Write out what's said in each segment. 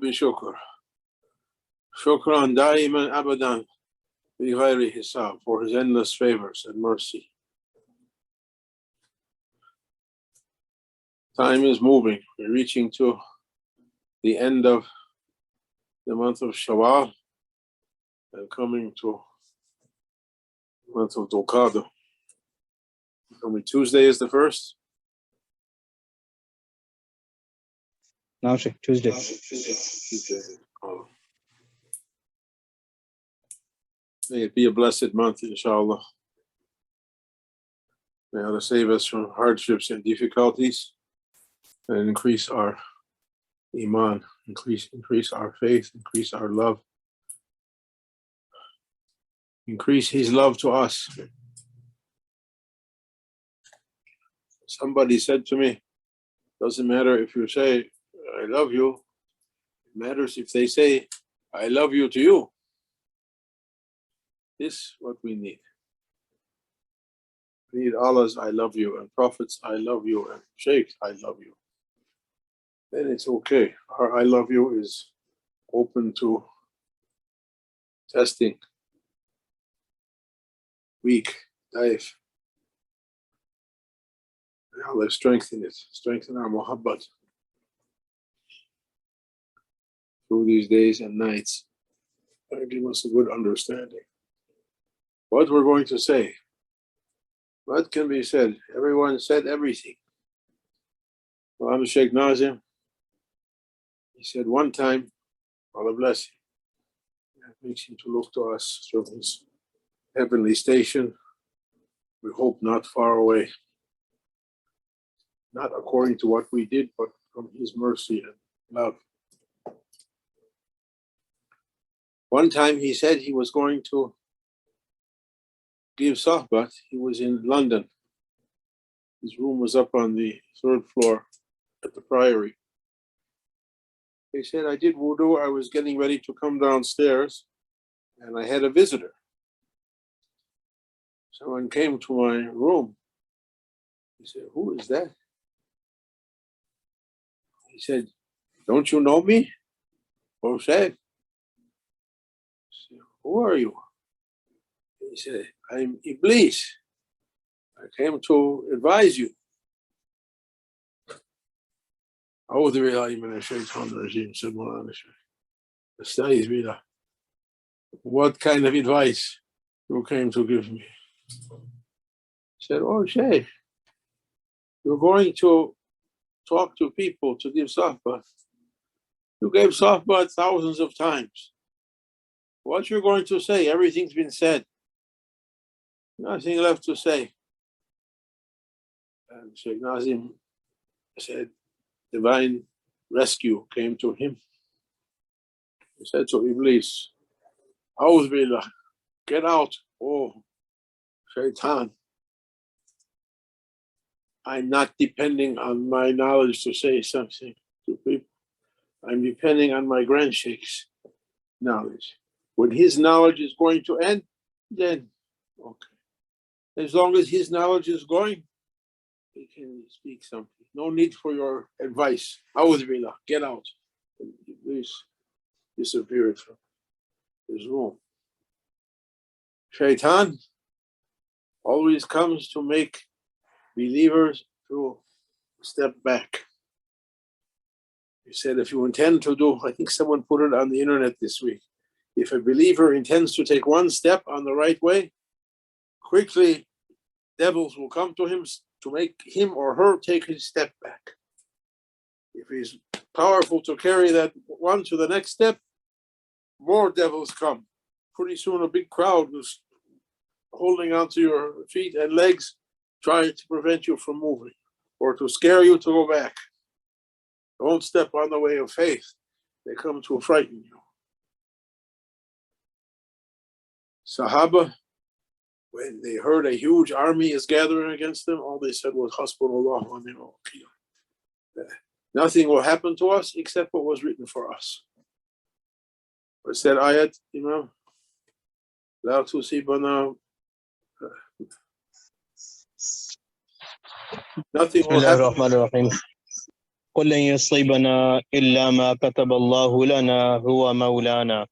بشكر شكرا دائما أبدا بغير حساب for his endless favors and mercy. Time is moving. We're reaching to the end of the month of Shawwal and coming to the month of Dhul Qa'dah. Only Tuesday is the first. Now, Tuesday. Oh. May it be a blessed month, inshallah. May Allah save us from hardships and difficulties and increase our iman, increase our faith, increase our love, increase His love to us. Somebody said to me, doesn't matter if you say, I love you, it matters if they say, I love you to you. This is what we need. We need Allah's I love you and Prophet's I love you and Shaykh's I love you. Then it's okay. Our I love you is open to testing. Weak, daif. May Allah strengthen it, strengthen our muhabbat through these days and nights and give us a good understanding. What we're going to say, what can be said? Everyone said everything. Muhammad Shaykh Nazim, he said one time, Allah bless him, that makes him to look to us from his heavenly station. We hope not far away. Not according to what we did, but from his mercy and love. One time he said he was going to give sohbat. He was in London. His room was up on the 3rd floor at the Priory. He said, I did wudu, I was getting ready to come downstairs and I had a visitor. Someone came to my room. He said, who is that? He said, don't you know me? Oh, said, who are you? He said, I'm Iblis. I came to advise you. What kind of advice you came to give me? He said, oh, Shaykh, you're going to talk to people to give sohbah. You gave sohbah thousands of times. What you're going to say, everything's been said. Nothing left to say. And Shaykh Nazim said, divine rescue came to him. He said to Iblis, A'udhu Billah, get out, oh Shaitan. I'm not depending on my knowledge to say something to people. I'm depending on my grand Shaykh's knowledge. When his knowledge is going to end, then okay. As long as his knowledge is going, he can speak something. No need for your advice. A'udhu Billah, get out. And Iblis disappeared from his room. Shaitan always comes to make believers to step back. He said, if you intend to do, I think someone put it on the internet this week, if a believer intends to take one step on the right way, quickly devils will come to him to make him or her take his step back. If he's powerful to carry that one to the next step, more devils come. Pretty soon a big crowd is holding onto your feet and legs, trying to prevent you from moving or to scare you to go back. Don't step on the way of faith. They come to frighten you. Sahaba, when they heard a huge army is gathering against them, all they said was, Hasbunallah wa ni'mal wakeel. Nothing will happen to us except what was written for us. What's that ayat, Imam? La tusibana. Nothing will happen. قل لن يصيبنا إلا ما كتب الله لنا هو مولانا.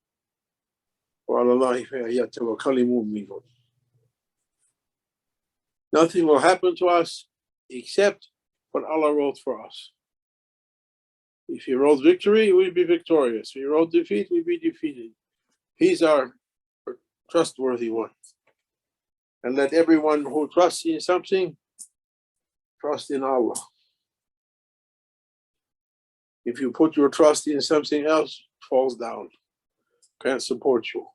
وعلى الله فليتوكل المؤمنون. Nothing will happen to us except what Allah wrote for us. If He wrote victory, we'll be victorious. If He wrote defeat, we'll be defeated. He's our trustworthy one. And let everyone who trusts in something trust in Allah. If you put your trust in something else, it falls down. Can't support you.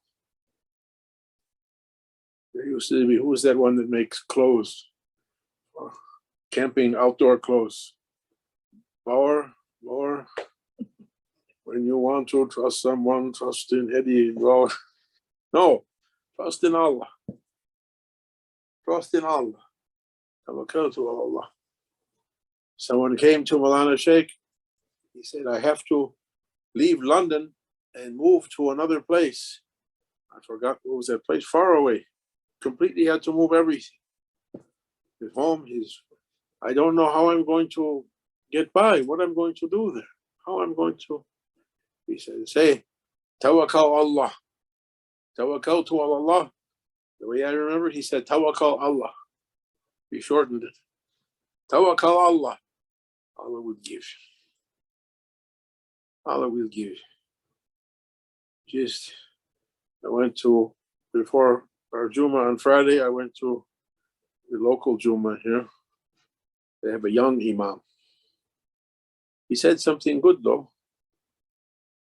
There used to be, who's that one that makes clothes? Camping outdoor clothes. Bauer. When you want to trust someone, trust in Eddie. Well, no, trust in Allah. Trust in Allah. Tawakkal to Allah. Someone came to Maulana Shaykh. He said, I have to leave London and move to another place. I forgot what was that place, far away. Completely had to move everything. His home, I don't know how I'm going to get by, what I'm going to do there, how I'm going to. He said, say, Tawakkal Allah. Tawakkal to Allah. The way I remember, he said, Tawakkal Allah. He shortened it. Tawakkal Allah. Allah will give. Allah will give. I went to, before our Jummah on Friday, I went to the local Jummah here. They have a young Imam. He said something good though.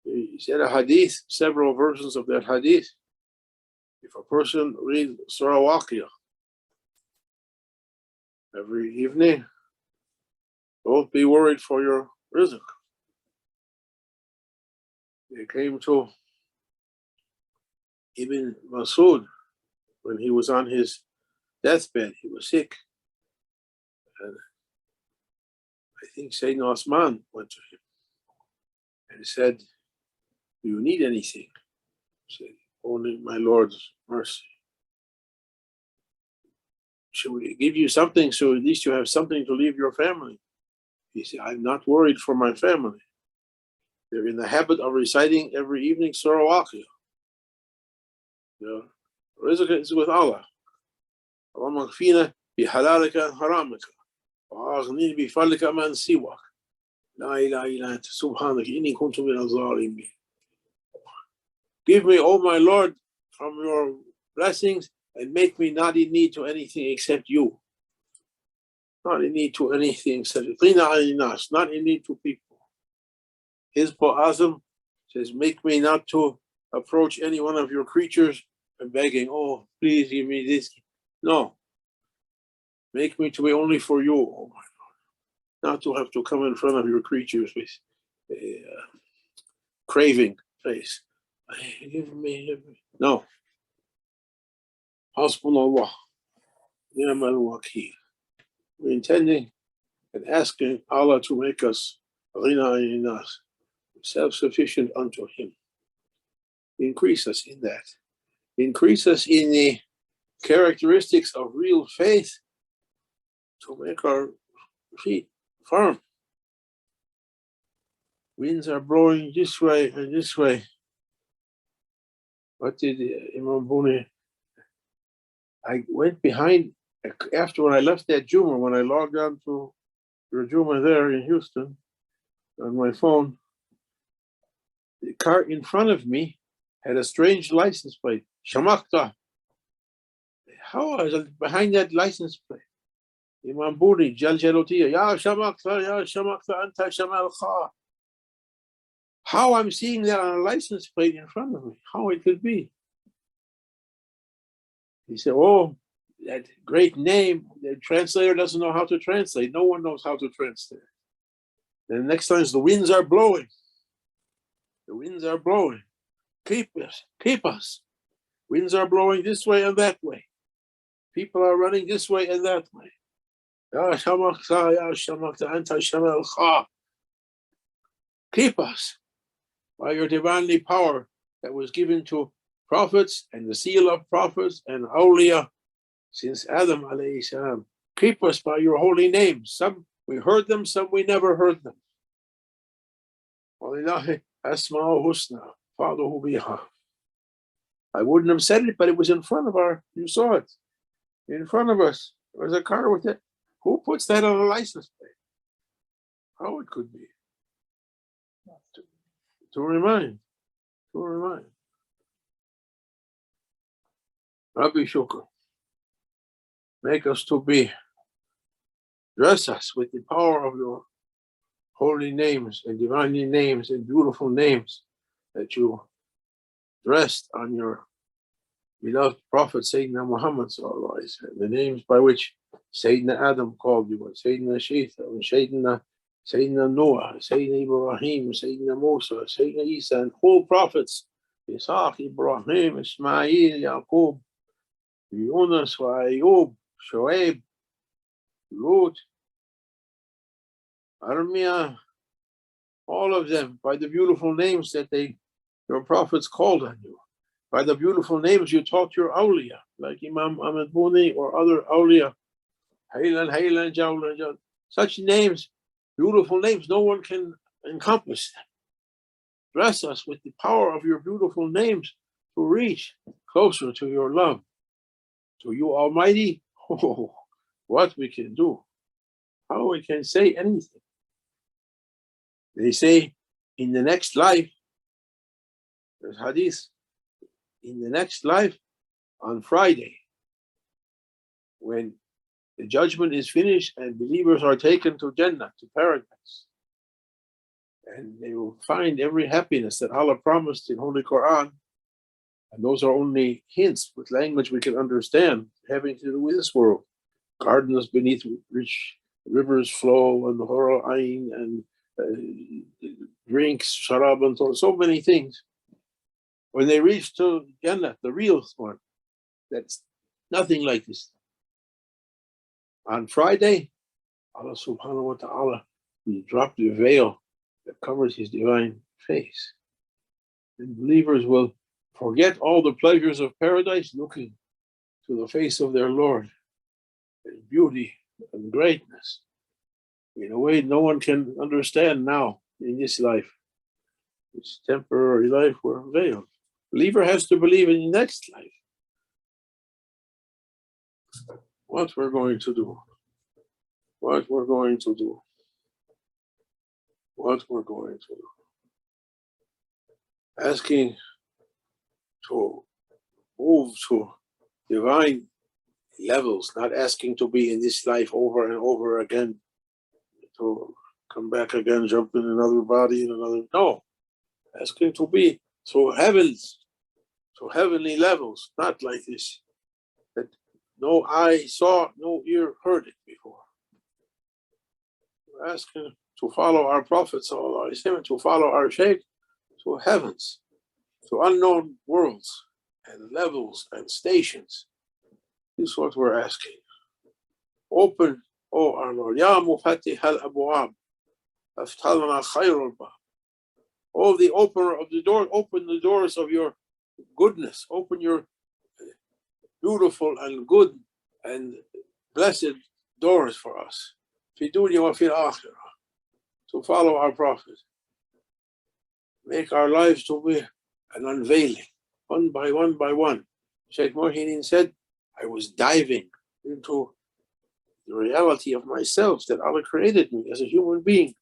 He said a hadith, several versions of that hadith. If a person reads Surah Waqiyah every evening, don't be worried for your rizq. They came to Ibn Massoud when he was on his deathbed. He was sick. And I think Sayyidina Osman went to him and said, do you need anything? He said, only my Lord's mercy. Should we give you something so at least you have something to leave your family? He said, I'm not worried for my family. They're in the habit of reciting every evening Surah Waqiyah. Rizq is with Allah. اللهم اكفينا بحلالك عن حرامك وأغنني بفضلك من سواك لا إله إلا أنت سبحانك إني كنت من الظالمين. Give me, O my Lord, from your blessings and make me not in need to anything except you. Not in need to anything except not in need to people. His Azam says, make me not to approach any one of your creatures and begging, oh, please give me this. No. Make me to be only for you, oh my Lord. Not to have to come in front of your creatures with a craving face. Give me. No. Hasbunallah. Ni'mal wakeel. We're intending and asking Allah to make us self-sufficient unto Him. Increase us in that. Increase us in the characteristics of real faith to make our feet firm. Winds are blowing this way and this way. What did Imam Buni? I went behind, after when I left that Jummah, when I logged on to your Jummah there in Houston on my phone, the car in front of me had a strange license plate. Shamakta. How was it behind that license plate? Imam Buni, Jal Jalutiya, Ya Shamakta, Anta Shamal Kha. How I'm seeing that on a license plate in front of me, how it could be. He said, oh, that great name, the translator doesn't know how to translate. No one knows how to translate. Then the next time is the winds are blowing. The winds are blowing. Keep us, keep us. Winds are blowing this way and that way. People are running this way and that way. Ya Shamakta, Anta Shamal Kha. Keep us by your divinely power that was given to prophets and the seal of prophets and awliya since Adam alayhi salam. Keep us by your holy names. Some we heard them, some we never heard them. وَلِلَّهِ أَسْمَاءُ الْحُسْنَى فَادْعُوهُ بِهَا. I wouldn't have said it, but it was in front of you saw it. In front of us. There was a car with it. Who puts that on a license plate? How it could be? To remind. Rabbi Shukr, make us to be, dress us with the power of your holy names and divinely names and beautiful names that you dressed on your beloved Prophet Sayyidina Muhammad sallallahu alaihi wasallam, the names by which Sayyidina Adam called you, and Sayyidina Shita, and Sayyidina Noah, Sayyidina Ibrahim, Sayyidina Musa, Sayyidina Isa, and all prophets, Isaac, Ibrahim, Ismail, Yaqub, Yunus, Ayub, Shoaib, Lut, Armia, all of them by the beautiful names that your prophets called on you. By the beautiful names you taught your awliya, like Imam Ahmad Buni or other awliya, Haylan, Jawlan. Such names, beautiful names, no one can encompass them. Dress us with the power of your beautiful names to reach closer to your love. To you Almighty, oh, what we can do, how we can say anything. They say in the next life, there's hadith, in the next life, on Friday, when the judgment is finished and believers are taken to Jannah, to paradise, and they will find every happiness that Allah promised in Holy Quran, and those are only hints with language we can understand, having to do with this world. Gardens beneath which rivers flow, and the Hura Ain, and drinks, sharab, and so many things. When they reach to Jannah, the real one, that's nothing like this. On Friday, Allah subhanahu wa ta'ala will drop the veil that covers His divine face. And believers will forget all the pleasures of paradise, looking to the face of their Lord, His beauty and greatness, in a way no one can understand now in this life. This temporary life we're veiled. Believer has to believe in the next life. What we're going to do. What we're going to do. What we're going to do. Asking to move to divine levels, not asking to be in this life over and over again, to come back again, jump in another body, in another. No. Asking to be to heavens, to heavenly levels, not like this, that no eye saw, no ear heard it before. We're asking to follow our Prophet, to follow our Shaykh to heavens, to unknown worlds and levels and stations. This is what we're asking. Open, O our Lord, Ya Mufatih al-Abwab, Aftalana Khairul Bab. Oh, the opener of the door, open the doors of your goodness, open your beautiful and good and blessed doors for us. Fi dunya wa fil akhirah, to follow our Prophet. Make our lives to be an unveiling, one by one. Shaykh Muhyiddin said, I was diving into the reality of myself, that Allah created me as a human being.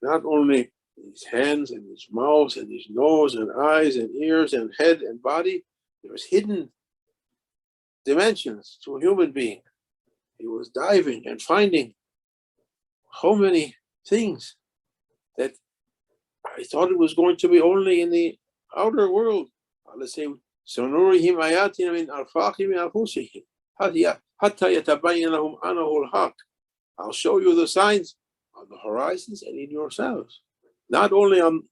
Not only his hands and his mouth and his nose and eyes and ears and head and body, there was hidden dimensions to a human being. He was diving and finding how many things that I thought it was going to be only in the outer world. Let's say, سَنُرِهِمْ آيَاتِنَا مِنْ أَرْفَاقِهِمْ أَنفُسِهِمْ حَتَّى يَتَبَيَّنَ لَهُمْ أَنَّهُ الْحَقُّ. I'll show you the signs on the horizons and in yourselves. Not only on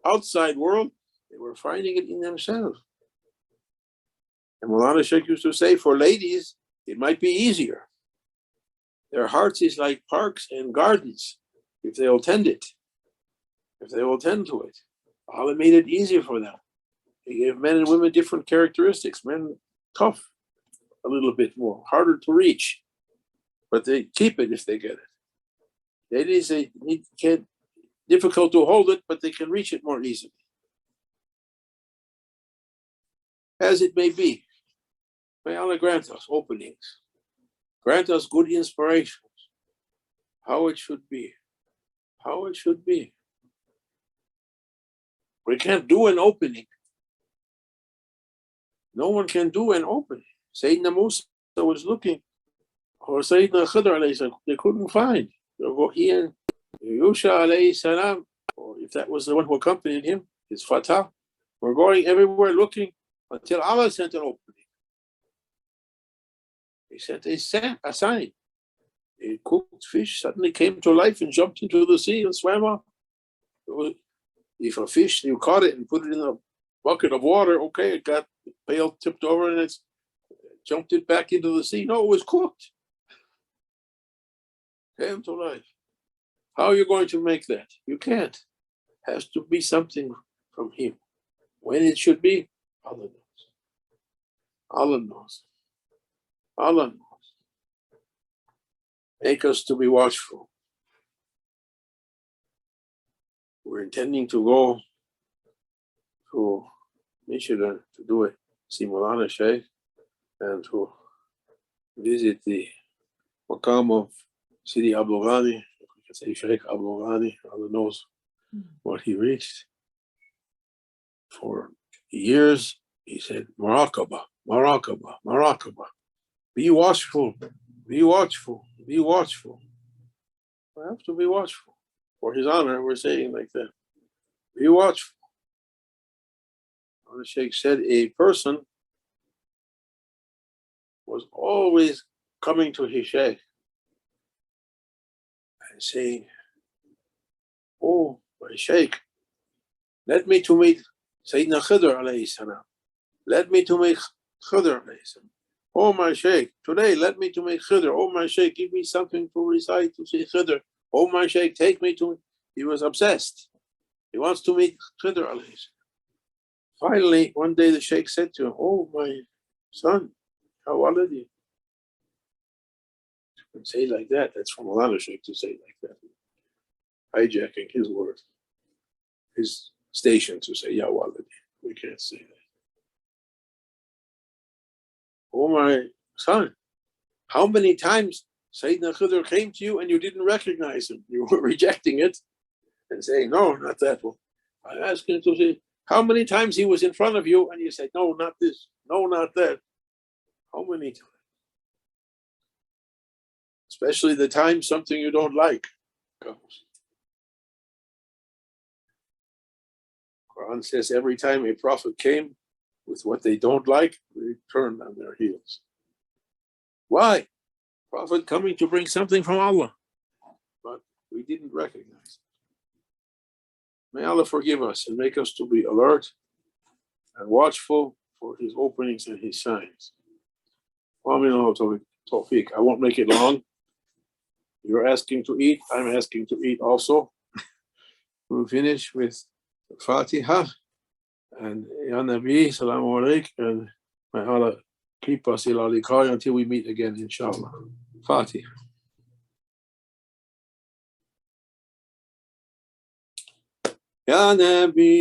outside world, they were finding it in themselves. And Maulana Shaykh used to say, for ladies, it might be easier. Their hearts is like parks and gardens, if they will tend it, if they will tend to it. Allah made it easier for them. He gave men and women different characteristics. Men tough a little bit more, harder to reach, but they keep it if they get it. Ladies, they can't difficult to hold it, but they can reach it more easily. As it may be, may Allah grant us openings, grant us good inspirations, how it should be, how it should be. We can't do an opening. No one can do an opening. Sayyidina Musa was looking, or Sayyidina Khidr, they couldn't find. He and Yusha alayhi salam, or if that was the one who accompanied him, his fatah, were going everywhere looking until Allah sent an opening. He sent a sign. A cooked fish suddenly came to life and jumped into the sea and swam off. If a fish, you caught it and put it in a bucket of water, okay, it got the pail tipped over and it's jumped it back into the sea. No, it was cooked. Came to life. How are you going to make that? You can't. It has to be something from him. When it should be, Allah knows. Allah knows. Allah knows. Make us to be watchful. We're intending to go to Michigan to do it, see Maulana Shaykh, and to visit the maqam of Sidi Abdul Ghani. We can say Shaykh Abdul Ghani, Allah knows what he reached. For years, he said, Maraqaba, Maraqaba, Maraqaba. Be watchful, be watchful, be watchful. We have to be watchful. For his honor, we're saying like that. Be watchful. The Shaykh said a person was always coming to his Shaykh and saying, oh, my Shaykh, let me to meet Sayyidina Khidr alayhi salam. Let me to meet Khidr alayhi salam. Oh, my Shaykh, today let me to meet Khidr. Oh, my Shaykh, give me something to recite to see Khidr. Oh, my Shaykh, take me to. He was obsessed. He wants to meet Khidr alayhi salam. Finally, one day the Shaykh said to him, oh, my son, how old are you? You can say like that. That's from Maulana Shaykh to say like that. Hijacking his word, his station to say, Ya Waladi. We can't say that. Oh, my son, how many times Sayyidina Khidr came to you and you didn't recognize him? You were rejecting it and saying, no, not that one. I asked him to say, how many times he was in front of you and you said, no, not this, no, not that. How many times? Especially the time something you don't like comes. Quran says every time a prophet came with what they don't like, they turned on their heels. Why? Prophet coming to bring something from Allah, but we didn't recognize it. May Allah forgive us and make us to be alert and watchful for his openings and his signs. Tawfiq. I won't make it long. You're asking to eat, I'm asking to eat also. We'll finish with Fatiha and Ya Nabi, Salamu Alayk, and may Allah keep us ila liqai until we meet again, inshallah. Fatiha. Ya Nabi.